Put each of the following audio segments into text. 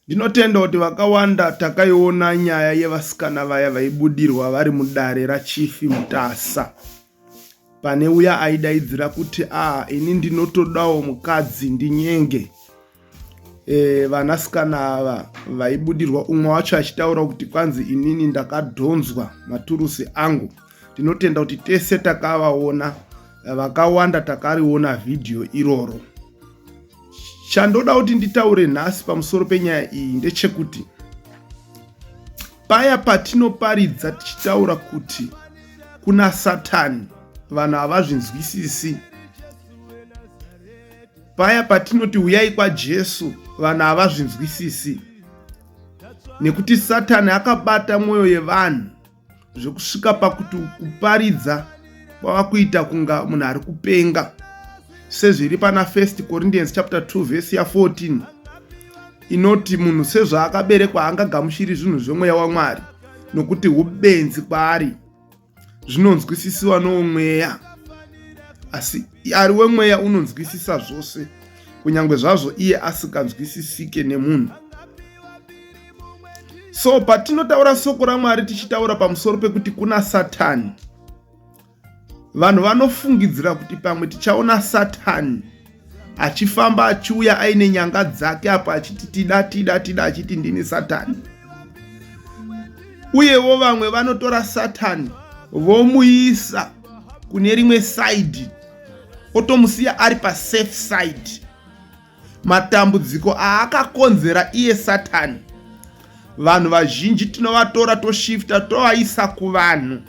Ndinotenda kuti vakawanda takaiona nyaya yevasikana vaya vaibudirwa vari mudare rachifi Mutasa, pane uya aidaidzira kuti ini ndinotodawo mukadzi ndinyenge. Vanasikana ava vaibudirwa, umwe wacho achitaura kuti kwanzi inini ndakadhonzwa maturusi angu. Ndinotenda kuti tese takavaona, vakawanda takariona vhidhiyo iroro. Chandoda kuti nditaure nhasi pamusoro penyaya iyi ndechekuti paya patinoparidza tichitaura kuti kuna Satani, vanhu havazvinzwisisi. Paya patinoti uyai kwaJesu, vanhu havazvinzwisisi, nekuti Satani akabata mwoyo yevanhu zvekusvika pakuti kuparidza kwava kuita kunga munhu ari kupenga, sezviri pana 1 Corinthians chapter 2 verse ya 14 inoti munhu sezvaakaberekwa angagamuchiri zvinhu zvemweya waMwari, nokuti ubenzi kwaari. Zvinonzwisisiwa nomweya, asi ari wemweya unonzwisisa zvose, kunyange zvazvo iye asinganzwisisike nemunhu. So patinotaura soko raMwari tichitaura pamusoro pekuti kuna Satani, vanhu vanofungidzira kuti pamwe tichaona Satani achifamba achiuya aine nyanga dzake apa achiti tida achiti ndini Satani. Uyewo vamwe vanotora Satani vomuisa kune rimwe side, otomusiya ari pasafe side. Matambudziko aakakonzera iye Satani, vanhu vazhinji tinovatora toshifta tovaisa kuvanhu,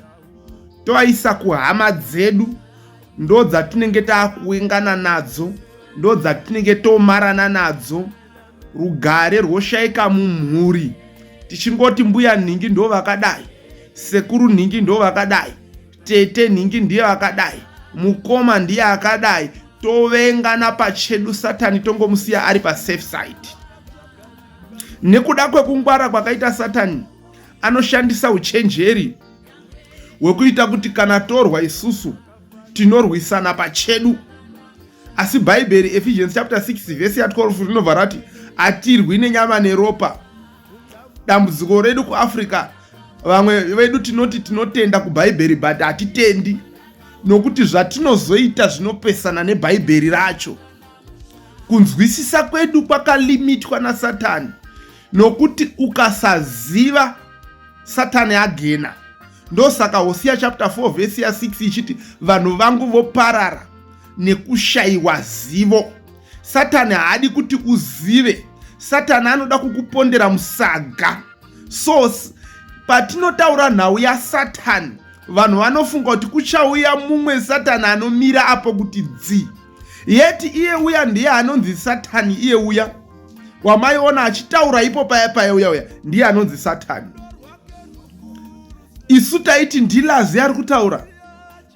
tovaisa kuhama dzedu, ndo dzatinenge taakuengana nadzo, ndo dzatinenge tomarana nadzo. Rugare rwoshayika mumhuri, tichingoti mbuya nhingi ndo vakadai, sekuru nhingi ndo vakadai, tete nhingi ndiye vakadai, mukoma ndiye akadai, tovengana pachedu. Satani tongomusiya ari pasafe side. Nekuda kwekungwara kwakaita Satani, anoshandisa uchenjeri hwekuita kuti kana torwa isusu tinorwisana pachedu. Asi Bhaibheri Ephesians chapter 6 verse ya 12 rinobva rati hatirwi nenyama neropa. Dambudziko redu kuAfrica, vamwe vedu tinoti tinotenda kuBhaibheri but hatitendi, nokuti zvatinozoita zvinopesana neBhaibheri racho. Kunzwisisa kwedu kwakalimitwa naSatani, nokuti ukasaziva Satani agena. Ndosaka Hosea chapter 4 verse ya 6 ichiti vanhu vangu voparara nekushayiwa zivo. Satani haadi kuti uzive, Satani anoda kukupondera musaga. So patinotaura nhau yaSatani, vanhu vanofunga kuti kuchauya mumwe Satani anomira apo kuti dzi, yeti iye uya ndiye anonzi Satani. Iye uya wamaiona achitaura ipo paya uya ndiye anonzi Satani. Isu taiti ndilazi ari kutaura,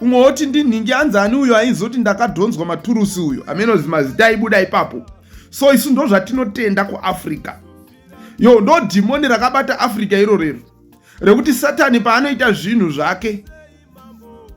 umwe woti ndinhingi anzani uyo aizoti ndakadhonzwa maturusi uyo, amenozi mazita aibuda ipapo. So isu ndo zvatinotenda kuAfrica. Ndo dhimoni rakabata Africa irorero, rekuti Satani paanoita zvinhu zvake,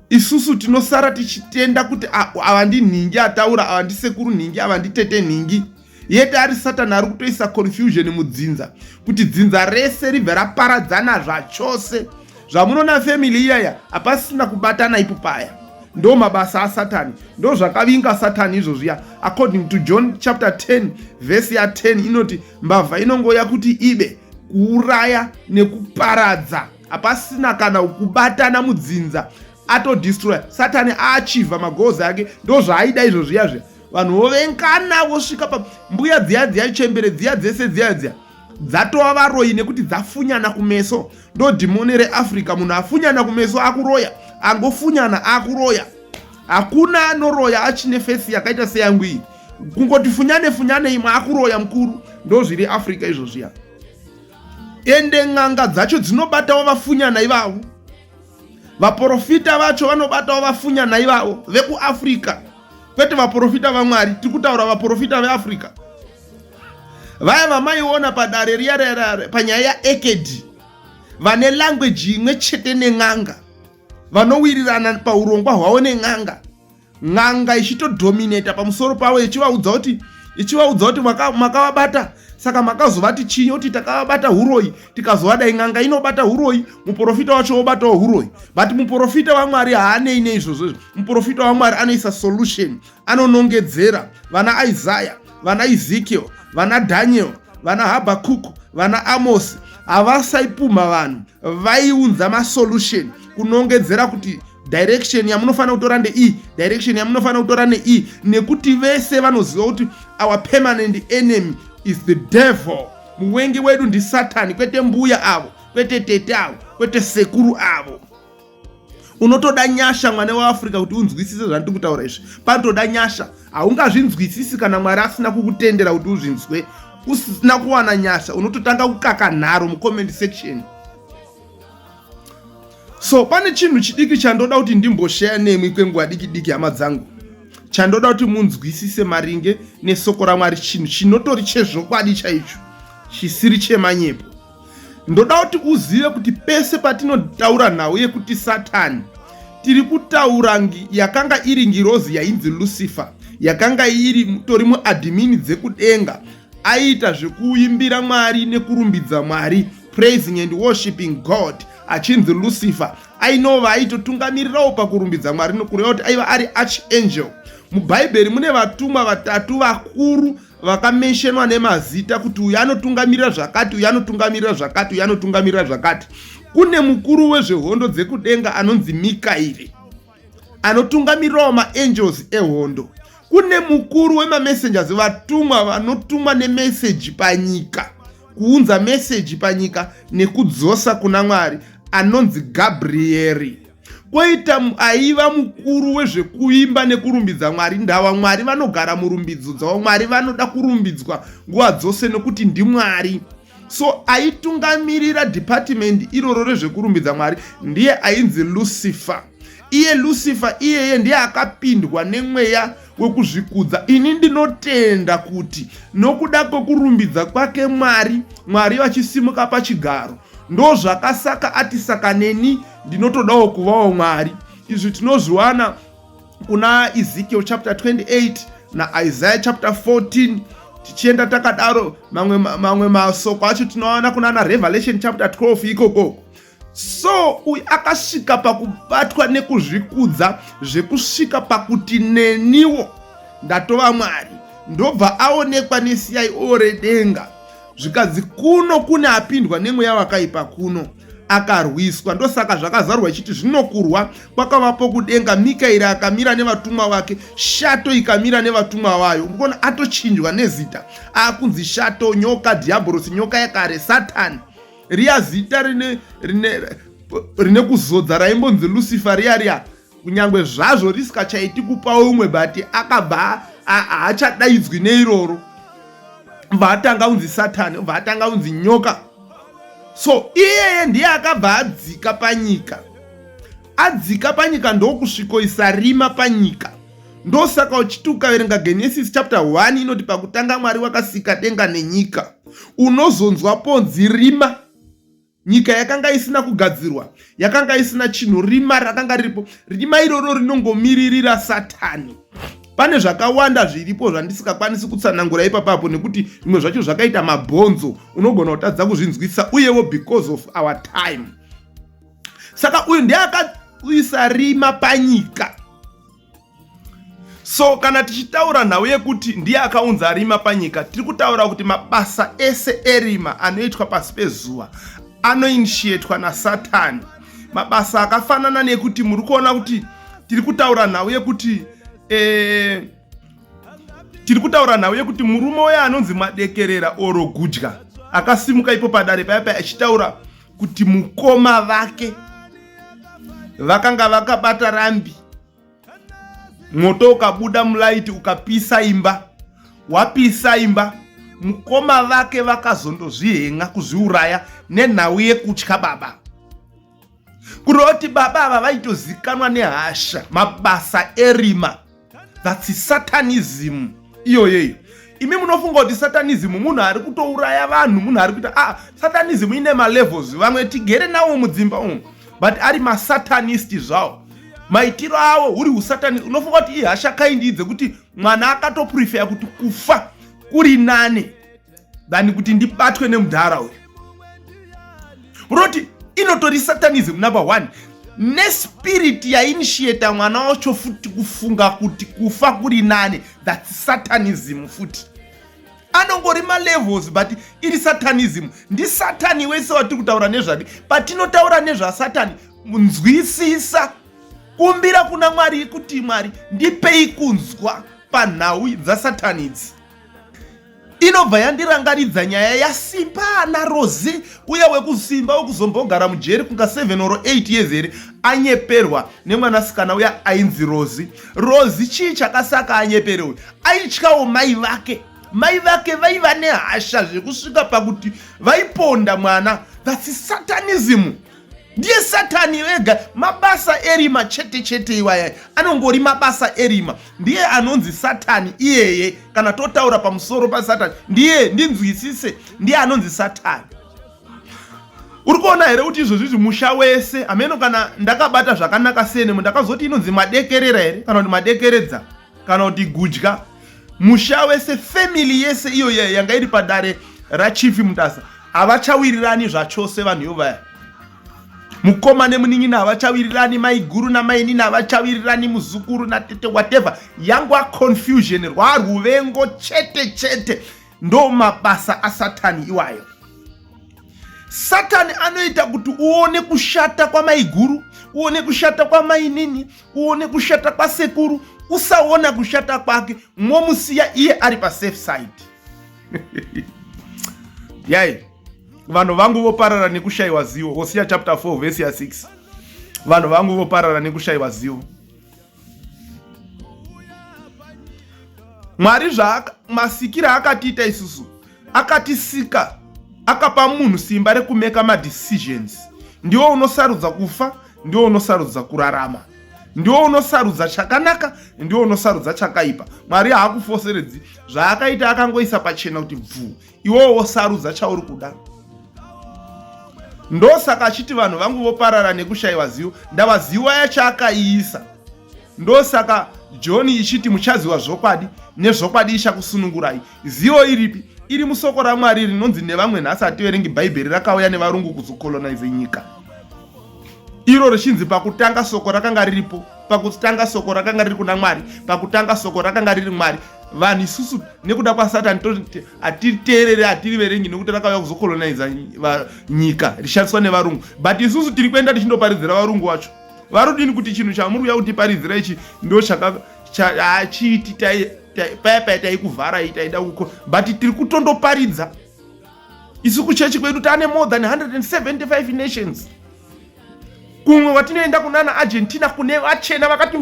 isusu tinosara tichitenda kuti ava ndinhingi ataura, ava ndisekuru nhingi, ava nditete nhingi. Yete ari Satani ari kutoisa confusion mudzinza, kuti dzinza rese ribve raparadzana zvachose. Zvamunoona family iyaya hapasina kubatana ipo paya. Ndo mabasa aSatani, ndo zvakavinga Satani izvozviya. According to John chapter 10 verse ya 10 inoti mbavha inongoya kuti ibe, kuuraya nekuparadza, hapasina kana kubatana mudzinza, atodestroy. Satani aachivha magozi ake, ndo zvaaida izvozviyazve. Vanhu vovengana vosvika pa mbuya dziya chembere dziya dzese dziya dzatova varoyi nekuti dzafunyana kumeso. Ndo dhimoni reAfrica, munhu afunyana kumeso akuroya, angofunyana akuroya. Hakuna anoroya achine fesi yakaita seyangu iyi, kungoti funyane imwe akuroya mukuru. Ndo zviri Africa izvozviya. Ende n'anga dzacho dzinobatawo vafunyana ivavo, vaprofita vacho vanobatawo vafunyana ivavo vekuAfrica, kwete vaprofita vaMwari. Tiri kutaura vaprofita veAfrica. Vaya vamaiona padare riya panyaya yaEkedi, vane language imwe chete nen'anga, vanowirirana paurongwa hwavo nen'anga. N'anga ichitodominata pamusoro pavo, ichivaudza kuti ichivaudza kuti makavabata, saka makazovati chinyi, kuti takavabata huroi, tikazovada ing'anga inobata huroi, muprofita wacho obatawo huroi. But muprofita waMwari haanei neizvozvo. Muprofita waMwari anoisa solution, anonongedzera. Vana Isaiah, vana Ezekiel, vana Daniel, vana Habakuku, vana Amos havasaipumha vanhu, vaiunza masolution kunongedzera kuti direction yamunofanira kutora ndei, direction yamunofanira kutora nei, nekuti vese vanoziva kuti our permanent enemy is the devil. Muwengi wedu ndi Satani, kwete mbuya avo, kwete tete avo, kwete sekuru avo. Unotoda nyasha mwana waAfrica kuti unzwisise zvandiri kutaura izvi. Panotoda nyasha, haungazvinzwisisi kana Mwari asina kukutendera kuti uzvinzwe. Usina kuwana nyasha, unototanga kukaka nharo mucomment section. So pane chinhu chidiki chandoda kuti ndimboshare nemwi kwenguva diki hama dzangu. Chandoda kuti munzwisise maringe nesoko raMwari, chinhu chinotori chezvokwadi chaicho, chisiri chemanyepo. Ndoda kuti uzive kuti pese patinotaura nhau yekuti Satani, tiri kutaura yakanga iri ngirozi yainzi Lucifer, yakanga iri tori muadhimini dzekudenga, aita zvekuimbira Mwari nekurumbidza Mwari, praising and worshiping God, achinzi Lucifer. Ainova aitotungamirirawo pakurumbidza Mwari nokureva kuti aiva ari archangel. MuBhaibheri mune vatumwa vatatu vakuru vakamenshonwa nemazita kuti uyu anotungamirira zvakati, uyu anotungamirira zvakati, uyu anotungamirira zvakati. Kune mukuru wezvehondo dzekudenga anonzi Mikaeri, anotungamirirawo maangels ehondo. Kune mukuru wemamessengers, vatumwa vanotumwa nemeseji panyika, kuunza meseji panyika nekudzosa kuna Mwari, anonzi Gabrieri. Koita aiva mukuru wezvekuimba nekurumbidza Mwari, ndava Mwari vanogara murumbidzo dzavo, Mwari vanoda kurumbidzwa nguva dzose nokuti ndiMwari. So aitungamirira department iroro rezvekurumbidza Mwari ndiye ainzi Lucifer. Iye Lucifer iyeye ndiye akapindwa nemweya wekuzvikudza. Ini ndinotenda kuti nokuda kwekurumbidza kwake Mwari, Mwari vachisimuka pachigaro, ndo zvakasaka ati saka neni ndinotodawo kuvawo Mwari. Izvi tinozviwana kuna Ezekiel chapter 28 na Isaiah chapter 14. Tichienda takadaro mamwe masoko acho tinowana kuna na Revelation chapter 12 ikoko. So uyu akasvika pakubatwa nekuzvikudza zvekusvika pakuti neniwo ndatova Mwari, ndobva aonekwa neCIO redenga. Zvikanzi kuno kune apindwa nemweya wakaipa kuno, akarwiswa. Ndosaka zvakazarwa ichiti zvinokurwa kwakavapo kudenga. Mikaeri akamira nevatumwa vake, shato ikamira nevatumwa vayo. Urikuona atochinjwa nezita, akunzi shato, nyoka, diabhorosi, nyoka yakare, Satani. Riya zita rine kuzodza raimbonzi Lucifer riya kunyangwe zvazvo risikachaiti kupa umwe, but akabva haachadaidzwi neiroro. Mvatanga unzi Satani, mvatanga unzi nyoka. So iyeye ndiye akabva adzika panyika. Adzika panyika ndokusvikoisa rima panyika. Ndosaka uchiti ukaverenga Genesis chapter 1 inoti pakutanga Mwari wakasika denga nenyika. Unozonzwa ponzi rima. Nyika yakanga isina kugadzirwa, yakanga isina chinhu, rima rakanga riripo. Rima iroro rinongomiririra Satani. Pane zvakawanda zviripo zvandisingakwanisi kutsanangura ipapo nekuti zvimwe zvacho zvakaita mabhonzo, unogona kutadza kuzvinzwisa, uyewo because of our time. Saka uyu ndiye akaisa rima panyika. So kana tichitaura nhau yekuti ndiye akaunza rima panyika, tiri kutaura kuti mabasa ese erima anoitwa pasi pezuva anoinitiatwa naSatani. Mabasa akafanana nekuti muri kuona kuti tiri kutaura nhau yekuti murume uya anonzi Madekerera oro Gudya akasimuka ipo padare paya achitaura kuti mukoma vake vakanga vakabata rambi, moto ukabuda mulaiti ukapisa imba. Wapisa imba, mukoma vake vakazondozvihenga kuzviuraya nenhau yekutya baba. Kuroti baba ava vaitozikanwa nehasha, mabasa erima. That's Satanism iyoyeyo. Imi munofunga kuti Satanism munhu ari kutouraya vanhu, munhu ari kuita Satanism ine malevels, vamwe tigere nawo mudzimba umu, but ari masatanist zvawo. Maitiro awo uri usatani. Unofunga kuti ihasha kaindi dzekuti mwana akatoprefer kuti kufa kuri nane than kuti ndibatwe nemudhara uyu. Unoti inotori satanism number 1. Nespirit yainitiata mwana wacho futi kufunga kuti kufa kuri nane, that's satanism futi. Anongori malevels but iri satanism. Ndi satani wese wati kutaura nezvake, patinotaura nezvasatani nzwisisa kumbira kuna Mwari kuti Mwari ndipei kunzwa panhau dzasatani idzi. Inobva yandirangaridza nyaya yasimba naRozi, uya wekusimba wekuzombogara mujeri kunga 7 or 8 years here, anyeperwa nemwanasikana uya ainzi Rozi. Rozi chii chakasaka anyepere uyu? Aityawo mai vake. Mai vake vaiva nehasha zvekusvika pakuti vaiponda mwana. That's satanism. Ndiye satani wega. Mabasa erima chete chete iwaya anongori mabasa erima. Ndiye anonzi satani iyeye. Kana totaura pamusoro pa satani, ndiye ndinzwisise, ndiye anonzi satani. Urikuona here kuti izvozvi musha wese ameno kana ndakabata zvakanaka sene ndakazoti inonzi madekerera here kana kuti madekeredza kana kuti gudya. Musha wese, family yese iyo yanga iri padare rachifi Mutasa havachawirirani zvachose vanhu yovaya. Mukoma nemunin'ina havachawirirani, maiguru namainini havachawirirani, muzukuru natete whatever. Yangwa confusion, rwaruvengo chete chete. Ndo mabasa asatani iwayo. Satani anoita kuti uone kushata kwa maiguru, uone kushata kwa mainini, uone kushata kwa sekuru, usaona kushata kwake, momusiya iye ari pa safe side. Yai, vanhu vangu voparara nekushayiwa zivo. Hosea chapter 4 verse 6. Vanhu vangu voparara nekushayiwa zivo. Mwari masikira akatiita isusu, akatisika, akapa munhu simba rekumeka madecisions. Ndiwo unosarudza kufa, ndiwo unosarudza kurarama. Ndiwo unosarudza chakanaka, ndiwo unosarudza chakaipa. Mwari haakufoseredzi zvaakaita akangoisa pachena kuti bvu, iwowo sarudza chauri kuda. Ndosaka achiti vanhu vangu voparara nekushayiwa zivo, ndavaziva yachaakaisa. Ndosaka John ichiti muchaziva zvokwadi, nezvokwadi ichakusunungurai. Zivo iripi? Iri musoko raMwari rinonzi nevamwe nhasi hativerengi Bhaibheri rakauya nevarungu kuzokolonize nyika. Iro richinzi pakutanga soko rakanga riripo, pakutanga soko rakanga riri kuna Mwari, pakutanga soko rakanga riri Mwari. Vanhu isusu nekuda kwaSatani hatiteerere, hatiriverengi nekuti rakauya kuzokolonize nyika richishandiswa nevarungu. But isusu tiri kuenda tichindoparidzira varungu vacho. Varudini kuti chinhu chamuri uya kutiparidzira ichi ndo chachiti paya taikuvhara taida uko, but tiri kutondoparidza. Isu kuchechi kwedu tane more than 175 nations. Kumwe watinoenda kunana Argentina kune vachena vakati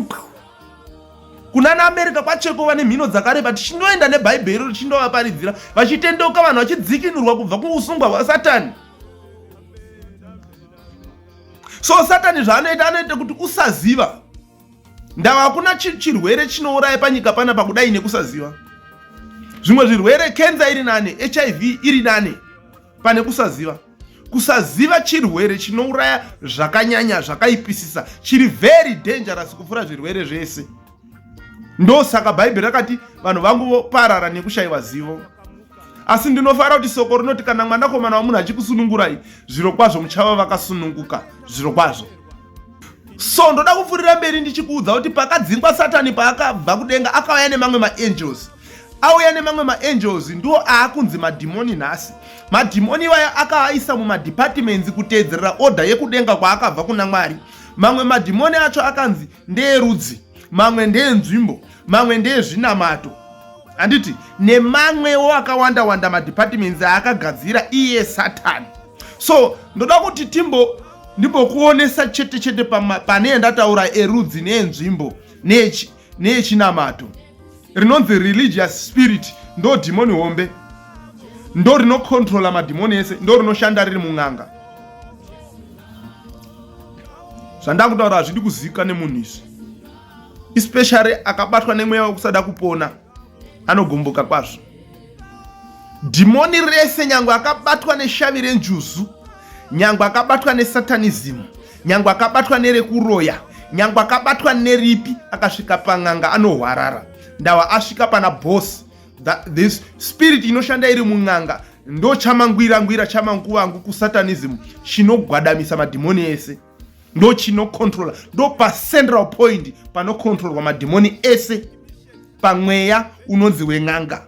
kunana America kwacheko vane mhino dzakareba, tichinoenda neBhaibheri richindovaparidzira, vachitendoka vanhu vachidzikinurwa kubva kuusungwa hwaSatani. So Satani zvaanoita anoita kuti usaziva. Ndava hakuna chirwere chinouraya panyika pana pakudai nekusaziva. Zvimwe zvirwere, cancer iri nane, HIV iri nane pane kusaziva. Kusaziva chirwere chinouraya zvakanyanya, zvakaipisisa, chiri very dangerous kupfuura zvirwere zvese. Ndosaka Bhaibheri rakati vanhu vangu voparara nekushayiwa zivo. Asi ndinofara kuti soko rinoti kana mwanakomana wamunhu achikusunungurai, zviro kwazvo muchava vakasununguka, zviro kwazvo. So ndoda kupfuurira mberi ndichikuudza kuti pakadzingwa Satani paakabva kudenga akauya nemamwe maangels. Auya nemamwe maangels ndiwo aakunzi madhimoni nhasi. Madhimoni iwaya akaaisa mumadepartments kuteedzerera order yekudenga kwaakabva kuna Mwari. Mamwe madhimoni acho akanzi ndeerudzi, mamwe ndeenzvimbo, mamwe ndeezvinamato. Handiti nemamwewo akawanda madepartments aakagadzira iye Satani. So ndoda kuti ndimbokuonesa chete chete pane ndataura erudzi neenzvimbo neechinamato. Rinonzi religious spirit ndo dhimoni hombe, ndo rinokontrola madhimoni ese, ndo rinoshanda riri mun'anga. Zvandakutaura hazvidi kuzika nemunhu izvi, especially akabatwa nemweya wekusada kupona anogomboka kwazvo. Dhimoni rese nyangwe akabatwa neshavi renjuzu, nyangwe akabatwa nesatanism, nyangwe akabatwa nerekuroya, nyangwe akabatwa neripi, akasvika pan'anga anohwarara. Ndava asvika pana boss, this spirit inoshanda iri mun'anga ndo chamangwira chamanguvangu kusatanism chinogwadamisa madhimoni ese, ndo chinokontrola, ndo pacentral point panokontrolwa madhimoni ese pamweya unonzi wen'anga.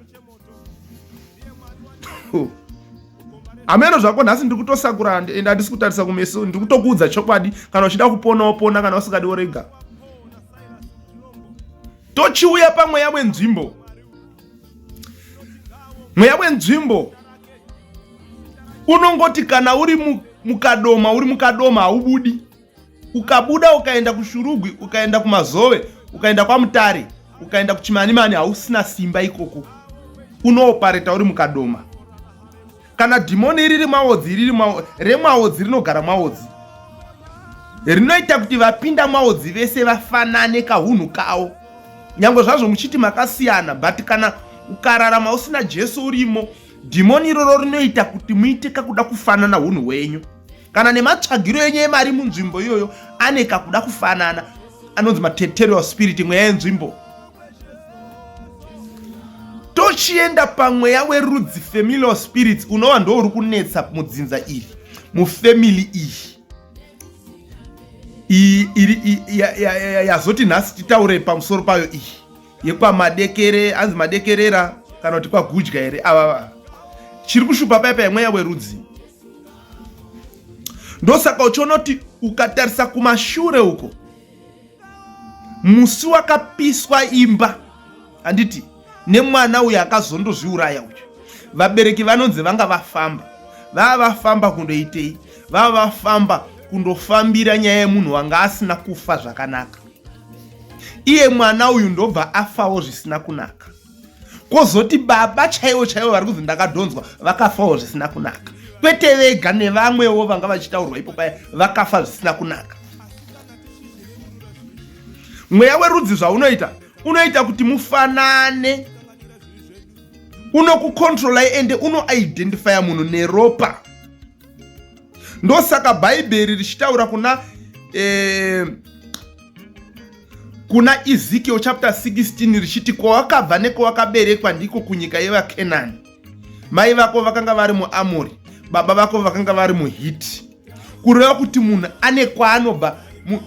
Ameno zvako nhasi ndiri kutosakura ende handisi kutarisa kumeso, ndiri kutokuudza chokwadi. Kana uchida kupona wopona, kana usingadi worega. Tochiuya pamweya wenzvimbo. Mweya wenzvimbo unongoti kana uri mukadoma haubudi. Ukabuda ukaenda kushurugwi, ukaenda kumazove, ukaenda kwaMutare, ukaenda kuchimanimani, hausina simba ikoko. Unoopareta uri mukadoma. Kana dhimoni riri maodzi, remwaodzi rinogara mwaodzi, rinoita kuti vapinda mwaodzi vese vafanane kahunhu kawo. Nyange zvazvo muchiti makasiyana, but kana ukararama usina Jesu urimo, dhimoni iroro rinoita kuti muite kakuda kufanana hunhu hwenyu. Kana nematsvagiro enyu emari munzvimbo iyoyo ane kakuda kufanana, anonzi material spirit, mweya yenzvimbo. Tochienda pamweya werudzi, familial spirits, unova ndo uri kunetsa mudzinza iri, mufamily iyi yazoti nhasi titaure pamusoro payo iyi yekwamadekere, anzi madekerera kana kuti kwagudya here. Ava chiri kushupa paipa yemweya werudzi. Ndosaka uchiona kuti ukatarisa kumashure uko, musi wakapiswa imba, handiti nemwana uyu akazondozviuraya uyu, vabereki vanonzi vanga vafamba. Vafamba kundoitei? Vafamba kundofambira nyaya yemunhu wanga asina kufa zvakanaka. Iye mwana uyu ndobva afawo zvisina kunaka. Kozoti baba chaivo vari kunzi ndakadhonzwa vakafawo zvisina kunaka. Kwete vega, nevamwewo vanga vachitaurwa ipo paya vakafa zvisina kunaka. Mweya werudzi zvaunoita, unoita kuti mufanane, unokukontrolai ende unoidentifya munhu neropa. Ndosaka bhaibheri richitaura kuna Ezekiel chapter 16 richiti kwawakabva nekwawakaberekwa ndiko kunyika yevaKenani. Mai vako vakanga vari muAmori, baba vako vakanga vari muHiti. Kureva kuti munhu ane kwaanobva.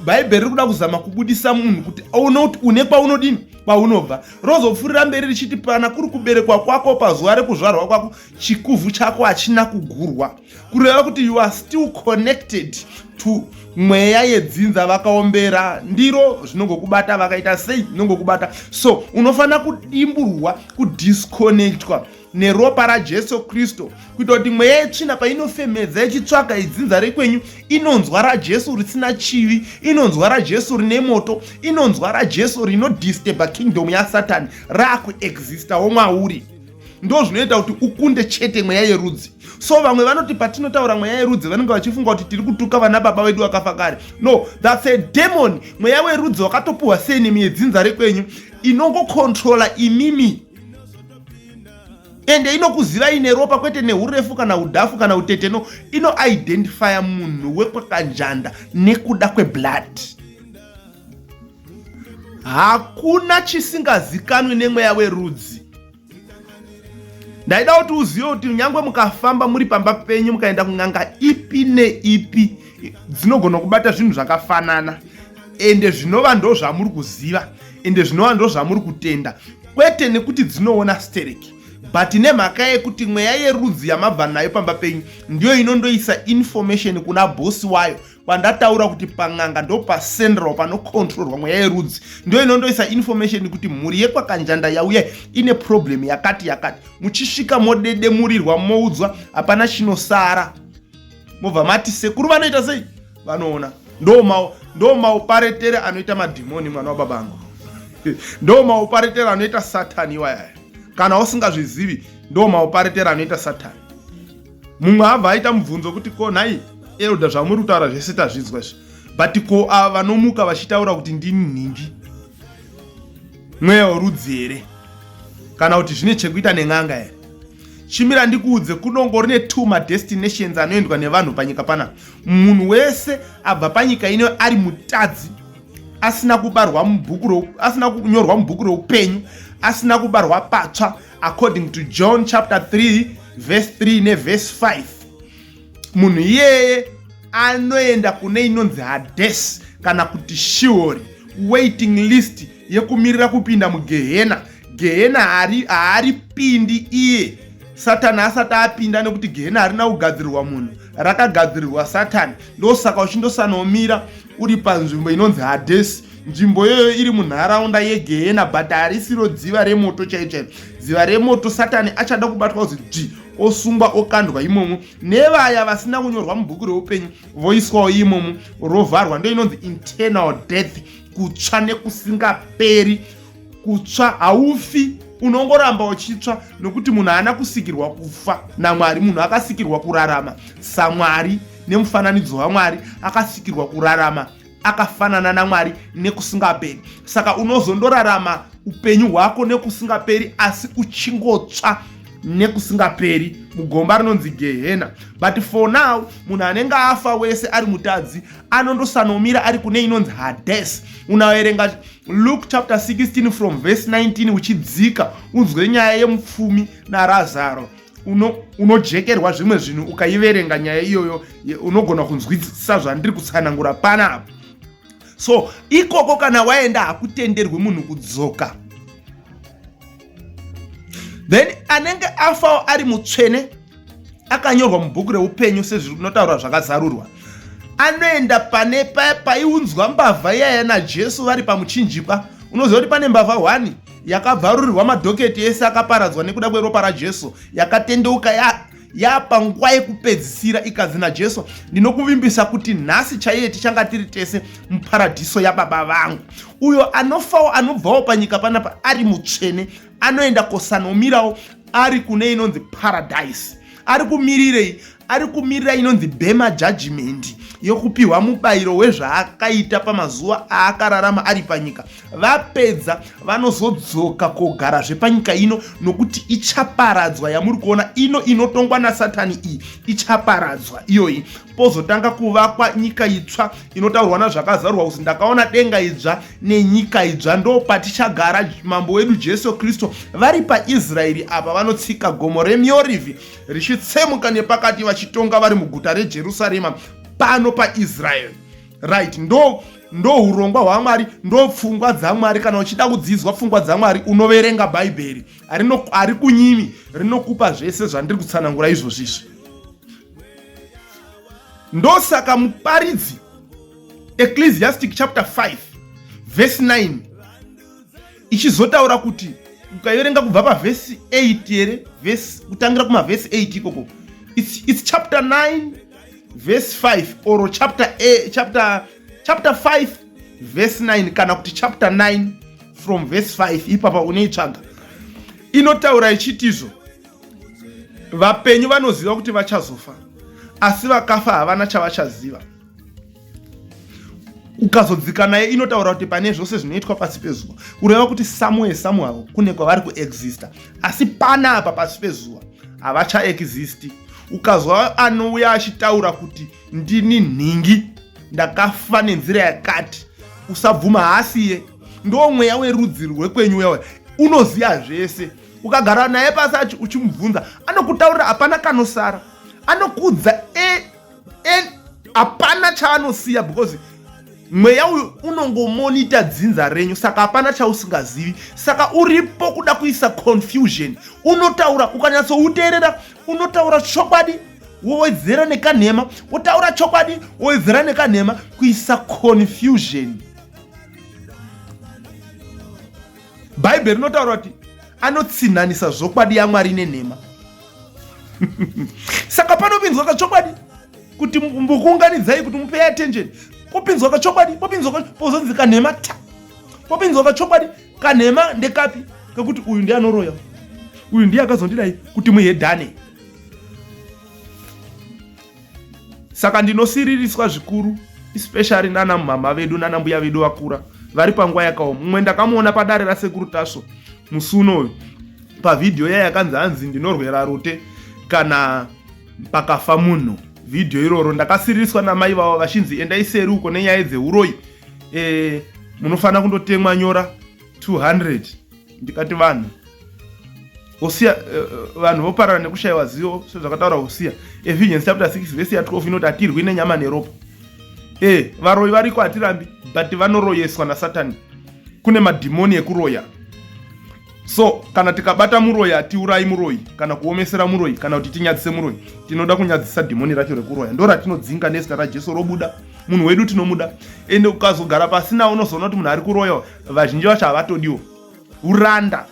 Bhaibheri riri kuda kuzama kubudisa munhu kuti aone kuti une kwaunodini, kwaunobva. Rozopfurira mberi richiti pana kuri kuberekwa kwako, pazuva rekuzvarwa kwako, chikuvhu chako hachina kugurwa. Kureva kuti you are still connected to mweya yedzinza vakaombera. Ndiro zvinongokubata, vakaita sei zvinongokubata. So unofana kudimburwa, kudisconnectwa neropa raJesu Kristu, kuita kuti mweya yetsvina painofemedza ichitsvaka idzinza rekwenyu, inonzwa raJesu risina chivi, inonzwa raJesu rine moto, inonzwa raJesu rinodisturba kingdom yaSatani, raakuexistawo mwauri. Ndo zvinoita kuti ukunde chete mweya yerudzi. So vamwe vanoti patinotaura mweya yerudzi vanenge vachifunga kuti tiri kutuka vana baba vedu vakafa kare. No, that's a demon. Mweya werudzi wakatopuhwa senimi yedzinza rekwenyu, inongokontrola imimi. Ende inokuziva ine ropa, kwete neurefu kana udhafu kana uteteno. Inoidentifya munhu wekwakanjanda nekuda kweblood. Hakuna chisingazikanwi nemweya werudzi. Ndaida kuti uzive kuti nyangwe mukafamba muri pamba penyu mukaenda kun'anga ipi neipi, dzinogona kubata zvinhu zvakafanana, ende zvinova ndo zvamuri kuziva, ende zvinova ndo zvamuri kutenda, kwete nekuti dzinoona stereki, but nemhaka yekuti mweya yerudzi yamabva nayo pamba penyu ndiyo inondoisa information kuna bosi wayo. Pandataura kuti pan'anga ndo pacentral panokontrolwa mweya yerudzi, ndiyo inondoisa information kuti mhuri yekwakanjanda yauya ine problem yakati. Muchisvika modedemurirwa, moudzwa hapana chinosara, mobva mati sekuru vanoita sei, vanoona. Ndo mauparetere anoita madhimoni, mwana wababangu. Ndo mauparetere anoita Satani iwaya. Kana usingazvizivi, ndo mauparetere anoita Satani. Mumwe abva aita mubvunzo kuti ko nhai elda zvamuri kutaura zvese tazvinzwa izvi, but ko ava vanomuka vachitaura kuti ndini nhingi, mweya werudzi here, kana kuti zvine chekuita nen'anga here? Chimira ndikuudze, kunongori ne2 madestinations anoendwa nevanhu panyika pana. Munhu wese abva panyika ino ari mutadzi, asina kubarwa mubhuku, asina kunyorwa mubhuku reupenyu, asina kubarwa patsva, according to John chapter 3 verse 3 neverse 5. Munhu iyeye anoenda kune inonzi Hades kana kuti Sheol, waiting list yekumirira kupinda mugehena. Gehena haaripindi iye Satani asati apinda, nekuti gehena harina kugadzirirwa munhu, rakagadzirirwa Satani. Ndosaka uchindosanomira uri panzvimbo inonzi Hades. Nzvimbo iyoyo iri munharaunda yegehena, but harisiro dziva remoto chaicho. Dziva remoto Satani achada kubatwa kuti osungwa okandwa imomo, nevaya vasina kunyorwa mubhuku reupenyu voiswawo imomo, rovharwa. Ndo inonzi internal death, kutsva nekusingaperi. Kutsva haufi, unongoramba uchitsva, nokuti munhu haana kusikirwa kufa naMwari. Munhu akasikirwa kurarama saMwari nemufananidzo waMwari, akasikirwa kurarama akafanana naMwari nekusingaperi. Saka unozondorarama upenyu hwako nekusingaperi, asi uchingotsva nekusingaperi mugomba rinonzi Gehena. But for now, munhu anenge afa wese ari mutadzi anondosanomira ari kune inonzi Hades. Unaverenga Luke chapter 16 from verse 19 uchidzika unzwe nyaya yemupfumi naRazaro. Unojekerwa zvimwe zvinhu ukaiverenga nyaya iyoyo, unogona kunzwisisa zvandiri kutsanangura panapa. So ikoko kana waenda hakutenderwi munhu kudzoka. Then anenge afa ari mutsvene, akanyorwa mubhuku reupenyu sezvinotaurwa zvakazarurwa, anoenda pane paiunzwa mbavha iyaya naJesu vari pamuchinjikwa. Unoziva kuti pane mbavha 1 yakabvarurirwa madhoketi ese akaparadzwa nekuda kweropa raJesu, yakatendeuka yapa nguva yekupedzisira, ikazi naJesu, ndinokuvimbisa kuti nhasi chaiye tichanga tiri tese muparadhiso yaBaba vangu. Uyo anofawo anobvawo panyika panapa ari mutsvene anoenda kosanomirawo ari kune inonzi paradise. Ari kumirirei? Ari kumirira inonzi bema judgment, yokupiwa mubayiro wezvaakaita pamazuva aakararama ari panyika. Vapedza vanozodzoka kogara zvepanyika ino, nokuti ichaparadzwa. Yamuri kuona ino inotongwa naSatani iyi ichaparadzwa iyoyi. Pozotanga kuvakwa nyika itsva inotaurwa nazvakazarurwa kuti ndakaona denga idzva nenyika idzva. Ndo patichagara mambo wedu Jesu Kristu vari paIsraeri apa vanotsika gomo reMiorivhi richitsemuka nepakati vachitonga vari muguta reJerusarema pano paIsraeri. Right, ndo urongwa hwaMwari, ndo pfungwa dzaMwari. Kana uchida kudzidzwa pfungwa dzaMwari unoverenga Bhaibheri, ari kunyimi rinokupa zvese zvandiri kutsanangura izvozvizvi. Ndosaka muparidzi Ecclesiastic chapter 5 verse 9 ichizotaura kuti, ukaiverenga kubva pavhesi 8 here, kutangira kumavhesi 8 ikoko, it's chapter 9 verse 5 or chapter 5 verse 9 kana kuti chapter 9 from verse 5. Ipapa uneitsvaga inotaura ichitizvo, vapenyu vanoziva kuti vachazofa, asi vakafa havana chavachaziva. Ukazodzika naye inotaura kuti pane zvose zvinoitwa pasi pezuva, kureva kuti Samuel kune kwavari kuexista, asi panapa pasi pezuva havachaexisti. Ukazwa anouya achitaura kuti ndini nhingi, ndakafa nenzira yakati, usabvuma. Hasiye ndo mweya werudzi rwekwenyu yawe, unoziya zvese. Ukagara naye pasi uchimubvunza, anokutaurira hapana kanosara, anokudza hapana chaanosiya, because mweya uyu unongomonita dzinza renyu, saka hapana chausingazivi. Saka uripo kuda kuisa confusion. Unotaura, ukanyatsouteerera, unotaura chokwadi wowedzera nekanhema, wotaura chokwadi wowedzera nekanhema, kuisa confusion. Bhaibheri rinotaura kuti anotsinhanisa zvokwadi yaMwari nenhema. Saka panopinzwa kachokwadi kuti mbukuunganidzai kuti mupei attention, popinzwa kachokwadi, pozonzi kanhema popinzwa kachokwadi. Kanhema ndekapi? Kekuti uyu ndiye anoroya, uyu ndiye akazondidai kuti muhedhane. Saka ndinosiririswa zvikuru, especially nana mama vedu nana mbuya vedu vakura vari panguva yakaoma. Mumwe ndakamuona padare rasekuru Tasvo musi unoyu pavidhiyo yaya yakanzi hanzi ndinorwera rote kana pakafa munhu. Vidhiyo iroro ndakasiririswa namai vavo vachinzi endai seri uko nenyaya dzeuroyi, munofanira kundotemwa nyora 200 ndikati vanhu Hosea, vanhu voparara nekushayiwa zivo sezvakataura Hosea. Ephesians chapter 6 verse 12 inoti hatirwi nenyama neropa. Varoyi variko hatirambi, but vanoroyeswa naSatani. Kune madhimoni ekuroya. So kana tikabata muroyi hatiurayi muroyi kana kuomesera muroyi kana kuti tinyadzise muroyi, tinoda kunyadzisa dhimoni racho rekuroya. Ndo ratinodzinga nezita raJesu robuda. Munhu wedu tinomuda. Ende ukazogara pasina unozoona kuti munhu ari kuroya vazhinji vacho havatodiwo. Uranda.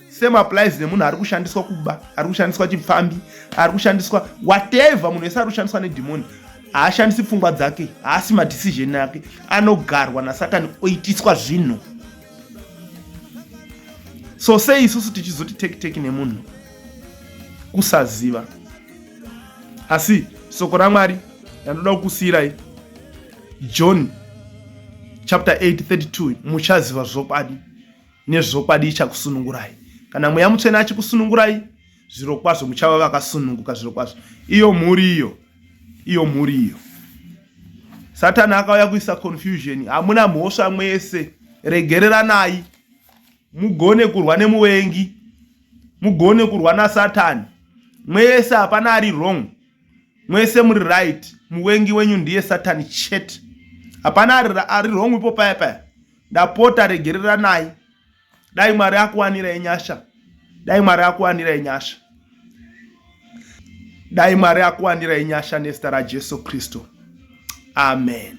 Same applies nemunhu ari kushandiswa kuba, ari kushandiswa chipfambi, ari kushandiswa whatever. Munhu wese ari kushandiswa nedhimoni haashandisi pfungwa dzake, haasi madecision ake, anogarwa naSatani oitiswa zvinhu. So sei isusu tichizoti teki nemunhu kusaziva. Asi soko raMwari ndandoda kukusiyirai John chapter 8:32, muchaziva zvokwadi nezvokwadi ichakusunungurai. Kana mweya mutsvene achikusunungurai, zviro kwazvo muchava vakasununguka zviro kwazvo. Iyo mhuri iyo. Satani akauya kuisa confusion. Hamuna mhosva mwese, regereranai. Mugone kurwa nemuvengi, mugone kurwa naSatani. Mwese hapana ari wrong, mwese muri right. Muvengi wenyu ndiye Satani chete. Hapana ari wrong ipo paya. Ndapota regereranai. Dai Mwari akuwanirai nyasha. Dai Mwari akuwanirai nyasha nezita raJesu Kristu. Amen.